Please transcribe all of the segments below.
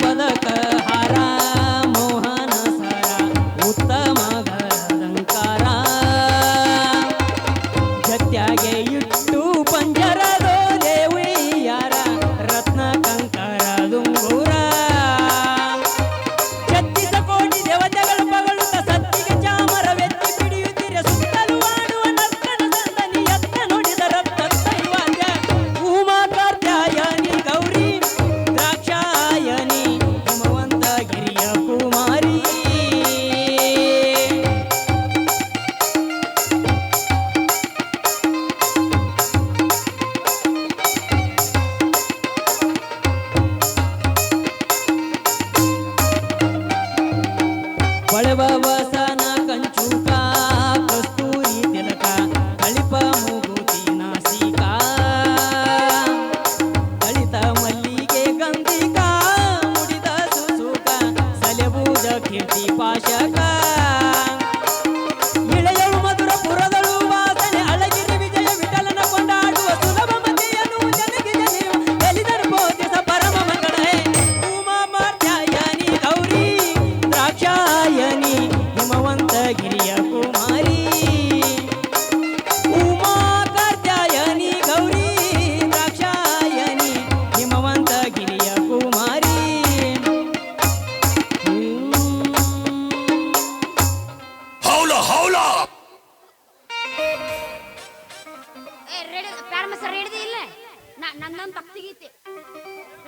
ಪದಕ ಹಾರ ಮೋಹನ ಸರ ಉತ್ತಮ ಅಲಂಕಾರ ಜತ್ಯಾಗೆ ಇಟ್ಟು ಪಂಜರದೋ ದೇವಿಯರ ರತ್ನ ಕಂಕರ ದುಂಗೂರ ಛತ್ತೀಸ ಕೋಟಿ ದೇವತೆಗಳು ಪಗಳುತ್ತ ಸತ್ತಿಗೆ ಚಾಮರವೆತ್ತಿ ಪಿಡಿಯುತ್ತಿರ ಸುತ್ತಲೂ ಆಡುವ ನರ್ತನ ಸಂದನಿ ಎತ್ತ ನುಡಿದ ರತ್ನ ದೈವಾದ್ಯ ಉಮಾ ಕಾತ್ಯಾಯನಿ ಗೌರಿ ದ್ರಾಕ್ಷಾಯನಿ ಹಿಮವಂತ ಗಿರಿಯ ಕುಮಾರಿ ಬಳವ ವಸನ ಕಂಚುಕ ಕಸ್ತೂರಿ ತಿಲಕ ಕಳಿಪ ಮೂಗುತಿ ನಾಸಿಕ ಕಳಿತ ಮಲ್ಲಿಗೆ ಗಂಧಿಕ ಮುಡಿದ ಸುಸುಕ ಸಲೆಬೂದ ಕೀರ್ತಿ ಪಾಶಕ ಇಳೆಯಳು ಮಧುರ ಪುರದಳು ವಾಸನೆ ಅಳಗಿರಿ ವಿಜಯ ವಿಠಲನ ಕೊಂಡಾಡುವ ಸುಲಭ ಮತಿಯನ್ನು ಜನಗೆ ಜನಿಯು ಎಲಿದರು ಬೋಧಿಸ ಪರಮ ಮಂಗಳೇ ಉಮಾ ಮಾರ್ತ್ಯಾಯನಿ ಗೌರಿ ದ್ರಾಕ್ಷಾಯನಿ ಹಿಮವಂತ ಗಿರಿಯ ಕುಮಾರಿ ಉಮಾ ಕಾತ್ಯಾಯನಿ ಗೌರಿ ದ್ರಾಕ್ಷಾಯನಿ ಹಿಮವಂತ ಗಿರಿಯ ಕುಮಾರಿ ಹೌಲಾ ಹೌಲಾ ರೆಡಿ ಪ್ರಾರಂಭ ಸರ್ ಹಿಡಿದಿ ಇಲ್ಲ ನನ್ನೊಂದು ಭಕ್ತಿ ಗೀತೆ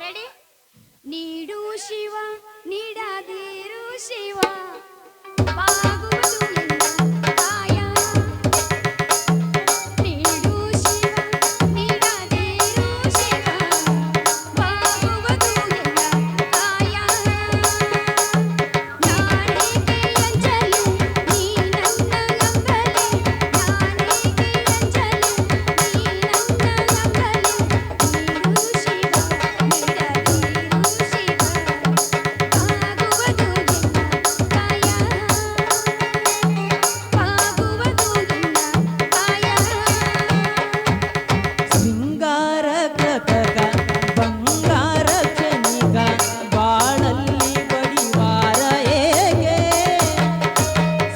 ರೆಡಿ ನೀಡು ಶಿವ ನೀಡದಿರು ಶಿವ ಬಾಗುವುದು ನಿನ್ನ ಕಾಯ ನೀಡು ಶಿವ ನೀಡದಿರು ಶಿವ ಬಾಗುವುದು ನಿನ್ನ ಕಾಯ ನಾನೇಕೆ ಅಂಜಲಿ ನೀ ನನ್ನ ನಂಬಲಿ ನಾನೇಕೆ ಅಂಜಲಿ ನೀ ನನ್ನ ನಂಬಲಿ ನೀಡು ಶಿವ ನೀಡದಿರು ಶಿವ ಬಾಗುವುದು ನಿನ್ನ ಕಾಯ ಬಾಗುವುದು ನಿನ್ನ ಕಾಯ ಶೃಂಗಾರ ಕೃತಕ ಬಂಗಾರ ಕ್ಷಣಿಕ ಬಾಳಲ್ಲಿ ಬಡಿವಾರ ಏಕೆ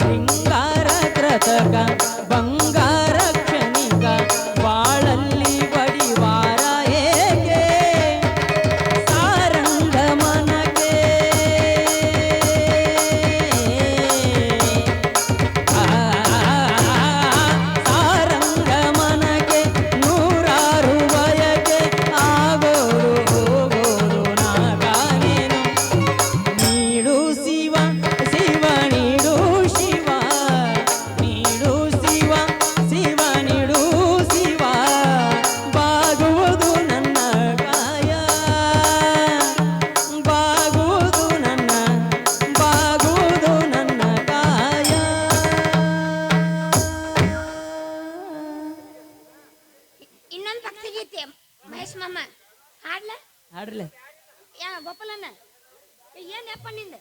ಶೃಂಗಾರ ಕೃತಕ ಬಂಗಾರ ಕ್ಷಣಿಕ ಬಾಳಲ್ಲಿ ಬಡಿವಾರ ಏಕೆ ಸಾರಂಗ ಮನಗೆ ಸಾರಂಗ ಮನಗೆ ನೂರಾರು ಬಯಕೆ ಆಗೋರು ಹೋಗೋರು ನಾಗಾನೇನು ನೀಡು ಶಿವ ಶಿವ ನೀಡು ಶಿವ ನೀಡು ಶಿವ ಶಿವ ನೀಡು ಶಿವ ಬಾಗುವುದು ನನ್ನ ಕಾಯ ಬಾಗುವುದು ನನ್ನ ಕಾಯ ಇನ್ನೊಂದು ಭಕ್ತಿ ಗೀತೆ ಮಹೇಶ್ ಮಾಮ ಹಾಡ್ಲ ಹಾಡ್ರಲೆ ಯಾ ಗೋಪಾಲಣ್ಣ ಏನ್ ಯಪ್ಪ ನಿಂದ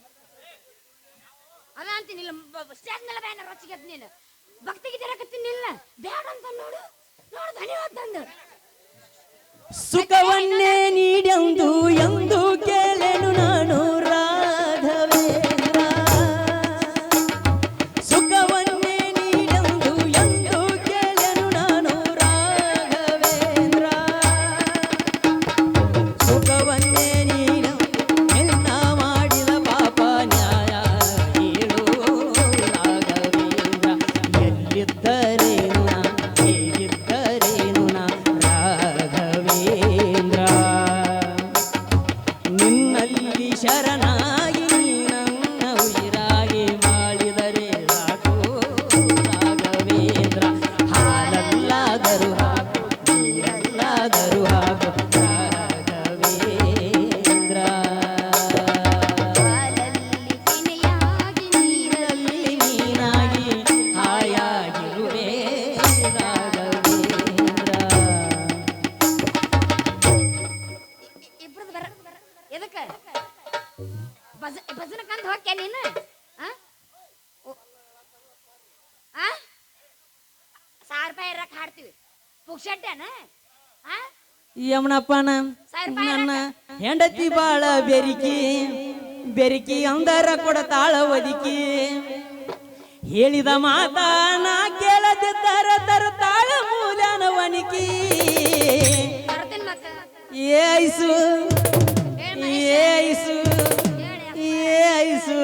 ಅದ ಅಂತೀನಿಲ್ಲ ಸ್ಟೇಜ್ ಮೇಲೆ ಬ್ಯಾನರ್ ರಚಿಗೆತ್ ನೀನು ಭಕ್ತಿ ಗೀತೆ ಹಾಕತ್ತೀನಿಲ್ಲ ಬ್ಯಾಡ ಅಂತ ನೋಡು ನೋಡು ಧನ್ಯವಾದ ತಂದು ಸುಖವನ್ನೇ ನೀಡೆಂದು ಎಂದು ಕೇಳೆನು ನಾನು ರಾಘವೇಂದ್ರ ಸುಖವನ್ನೇ ನೀಡೆಂದು ಎಂದು ಕೇಳೆನು ನಾನು ರಾಘವೇಂದ್ರ ಸುಖವನ್ನೇ ನೀಡೆಂದು ನಿನ್ನ ಮಾಡಿದ ಪಾಪ ನ್ಯಾಯ ಹೇಳು ರಾಘವೇಂದ್ರ ಎಲ್ಲಿದ್ದರೇನು ನಾ ಹೇಗಿದ್ದರೇನು ನಾ ರಾಘವೇಂದ್ರ ನಿನ್ನಲ್ಲಿ ಶರಣಾಗಿ ನನ್ನ ಉಯಿರಾಗಿ ಮಾಡಿದರೆ ಸಾಕು ರಾಘವೇಂದ್ರ ಹಾಲಲ್ಲಾದರೂ ಹಾಕು ನೀರಲ್ಲಾದರೂ ಹಾಕು ರಾಘವೇಂದ್ರ ಹಾಲಲ್ಲಿ ಕೆನೆಯಾಗಿ ನೀರಲ್ಲಿ ನೀರಲ್ಲಿ ನೀನಾಗಿ ಹಾಯಾಗಿರುವೆ ರಾಘವೇಂದ್ರ ಇಬ್ರದ್ದು ಬರ ಎದಕ್ಕೆ ಭಜನೆ ಕಂದು ಹೋಗ್ಯ ನೀನು ಆ? ಆ? 1000 ರೂಪಾಯಿ ಇರಕ್ಕೆ ಹಾಡ್ತೀವಿ ಪುಕ್ಷಟ್ಟೆನ ಯಮನಪ್ಪನ ಸಾವಿರ ರೂಪಾಯಿ ನನ್ನ ಇರಕ್ಕ? ಹೆಂಡತಿ ಬಾಳ ಬೆರಿಕಿ ಬೆರಿಕಿ ಅಂದರ ಕೊಡತಾಳ ಒದಿಕಿ ಹೇಳಿದ ಮಾತಾ ನಾ ಕೇಳದಿದ್ದರ ತರುತ್ತಾಳ ಮೂಲ್ಯನ ವನಿಕಿ ತರ್ತೀನಿ ಮತ್ತ ಏಸು ಏಸು ಏಸು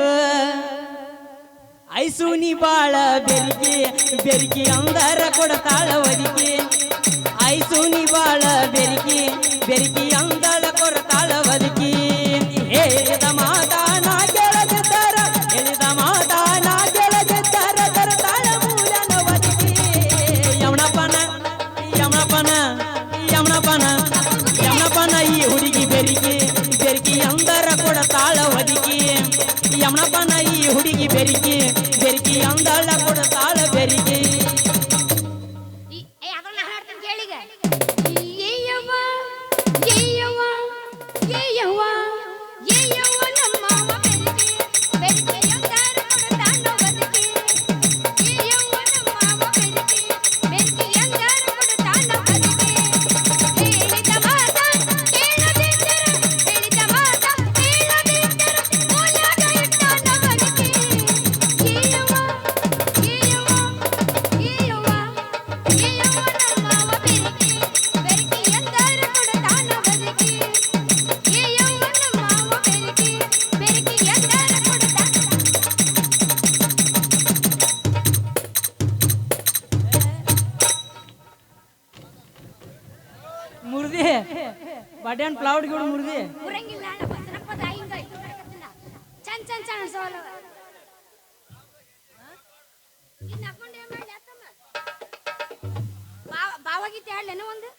ಐಸು ನೀ ಬಾಳ ಬೆರಿಕಿ ಬೆರಿಕಿ ಅಂದರ ಕೊಡತಾಳ ಒದಿಕಿ ಐಸು ನೀ ಬಾಳ ಬೆರಿಕಿ ಬೆರಿಕಿ ಅಂದಳ ಕೊಡತಾಳ ಒದಿಕಿ ಹೇಳಿದ ಮಾತಾ ನಾ ಕೇಳದಿದ್ದರ ಹೇಳಿದ ಮಾತಾ ನಾ ಕೇಳದಿದ್ದರ ತರುತ್ತಾಳ ಮೂಲ್ಯನ ಒದಿಕಿ ಯಮನಪ್ಪನ ಯಮನಪ್ಪನ ಯಮನಪ್ಪನ ಯಮನಪ್ಪನ ಈ ಹುಡುಗಿ ಬೆರಿಕಿ ಬೆರಿಕಿ ಅಂದರ ಕೊಡತಾಳ ಒದಿಕಿ ಯಮನಪ್ಪನ ಈ ಹುಡುಗಿ ಬೆರಿಕಿ ಬೆರಿಕಿ ಅಂದಳ ಕೊಡತಾಳ ಬೆರಿಕಿ ಅದನ್ನ ಹಾಡ್ತೀನಿ ಕೇಳಿಗ ಏಯವ್ವ ಏಯವ್ವ ಏಯವ್ವ ಏಯವ್ವ ನಮ್ಮ ಮಾವ ಬೆರಿಕೆ ಬೆರಿಕೆ ಅಂದಾರ ಕೊಡತಾನ ಬದುಕಿ ಏಯವ್ವ ನಮ್ಮ ಮಾವ ಬೆರಿಕೆ ಬೆರಿಕೆ ಅಂದಾರ ಕೊಡತಾನ ಬದುಕಿ ಹೇಳಿದ ಮಾತ ಕೇಳದಿದ್ದರೆ ಹೇಳಿದ ಮಾತ ಕೇಳದಿದ್ದರೆ ಮೂಲ್ಯಾಗ ಇಟ್ಟಾನ ಬದುಕಿ ಏಯವ್ವ ಏಯವ್ವ ಏಯವ್ವ ಏಯವ್ವ ನಮ್ಮ ಮಾವ ಬೆರಿಕೆ ಬೆರಿಕೆ ಅಂದಾರ ಕೊಡತಾನ ಬದುಕಿ ಏಯವ್ವ ನಮ್ಮ ಮಾವ ಬೆರಿಕೆ ಬೆರಿಕೆ ಅಂದಾರ ಕೊಡತಾನ ಮುರ್ದಿ ಬಡ್ಯಾನ್ ಪ್ಲೌಡ್ ಗಿಡ ಮುರ್ದಿ ಮುರಂಗಿಲ್ಲ ಜನಪದ ಹಿಂಗ ಚಂದ ಚಂದ ಚಂದ ಸೋಲವ ಇನ್ನು ಹಾಕೊಂಡು ಏನ್ ಮಾಡ್ಲಿ ಅತ್ತಮ್ಮ ಭಾವಗೀತೆ ಹಾಡ್ಲೇನು ಒಂದು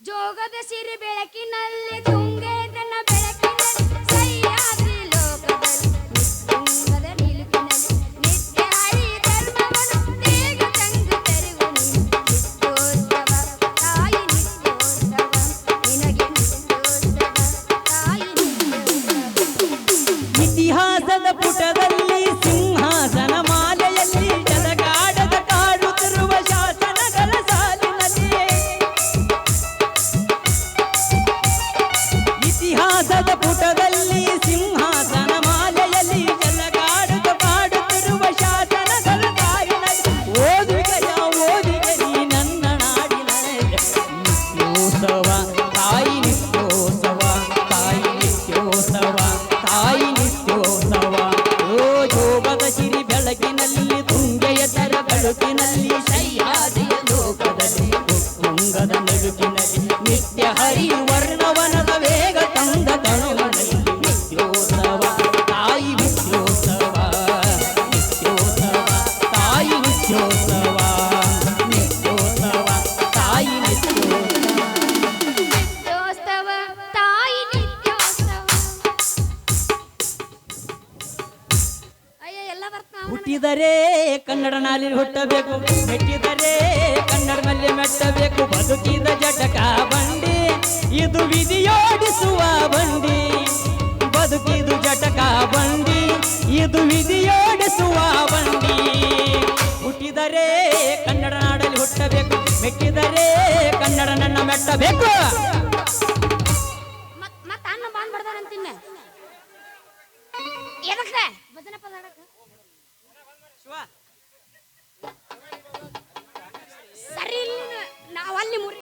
ಜೋಗದ ಸಿರಿ ಬೆಳಕಿನಲ್ಲಿ ತುಂಗೆದನ ಬೆಳಕಿನಲ್ಲಿ ಸಹ್ಯಾದ್ರಿ ಲೋಕದಲ್ಲಿ ನಿತ್ಯಂಗದ ನಿಲುಕಿನಲ್ಲಿ ನಿತ್ಯ ಹರಿ ಧರ್ಮವನ್ನು ತೇಗ ತಂಗ ತರುವು ನಿತ್ಯೋತ್ಸವ ತಾಯಿ ನಿತ್ಯೋತ್ಸವ ನಿನಗೆ ನಿತ್ಯೋತ್ಸವ ತಾಯಿ ನಿತ್ಯೋತ್ಸವ ಇತಿಹಾಸದ ಪುಟದಲ್ಲಿ ಸಿಂಹಾಸನ ಮಾಲೆಯಲ್ಲಿ ಜಲಗಾಡದ ಕಾಡುತ್ತಿರುವ ಶಾಸನಗಳ ಸಾಲಿನಲ್ಲಿ ಇತಿಹಾಸದ ಪುಟದಲ್ಲಿ ಸಿಂಹಾಸನ ಮಾಲೆಯಲ್ಲಿ ಜಲಗಾಡದ ಕಾಡುತ್ತಿರುವ ಶಾಸನಗಳ ಸಾಲಿನಲ್ಲಿ ಓದುಗೆಯ ಓದಿಗೆ ನೀ ನನ್ನ ನಾಡಿನಲ್ಲಿ ನಿತ್ಯೋತ್ಸವ ತಾಯಿ ನಿತ್ಯೋತ್ಸವ ತಾಯಿ ನಿತ್ಯೋತ್ಸವ ತಾಯಿ ನಿತ್ಯೋತ್ಸವ ಓ ಯೋಗದ ಸಿರಿ ಬೆಳಕಿನಲ್ಲಿ ತುಂಗೆಯ ತರ ಬೆಳಕಿನಲ್ಲಿ ಸಹ್ಯಾದಿಯ ಲೋಕದಲ್ಲಿ ಉತ್ತುಂಗದ ನಡುಕಿನಲ್ಲಿ ನಿತ್ಯ ಹರಿ ವರ್ಣವನದ ವೇಗ ತಂದ ತಣುವನಲ್ಲಿ ನಿತ್ಯೋತ್ಸವ ತಾಯಿ ನಿತ್ಯೋತ್ಸವ ನಿತ್ಯೋತ್ಸವ ತಾಯಿ ನಿತ್ಯೋತ್ಸವ ನಿತ್ಯೋತ್ಸವ ತಾಯಿ ನಿತ್ಯೋತ್ಸವ ನಿತ್ಯೋತ್ಸವ ತಾಯಿ ನಿತ್ಯೋತ್ಸವ ಅಯ್ಯ ಎಲ್ಲ ಬರ್ತಾ ಹುಟ್ಟಿದರೆ ಕನ್ನಡ ನಾಲಿ ಹುಟ್ಟಬೇಕು ಮೆಟ್ಟಿದರೆ ಕನ್ನಡದಲ್ಲಿ ಮೆಟ್ಟಬೇಕು ಬದುಕಿದ ಜಟಕ ಬಂಡಿ ಇದು ವಿಧಿಯೋಡಿಸುವ ಬಂಡಿ ಬದುಕಿದು ಜಟಕ ಬಂಡಿ ಇದು ವಿಧಿಯೋಡಿಸುವ ಬಂಡಿ ಹುಟ್ಟಿದರೆ ಕನ್ನಡ ನಾಡಲ್ಲಿ ಹುಟ್ಟಬೇಕು ಮೆಟ್ಟಿದರೆ ಕನ್ನಡ ನನ್ನ ಮೆಟ್ಟಬೇಕು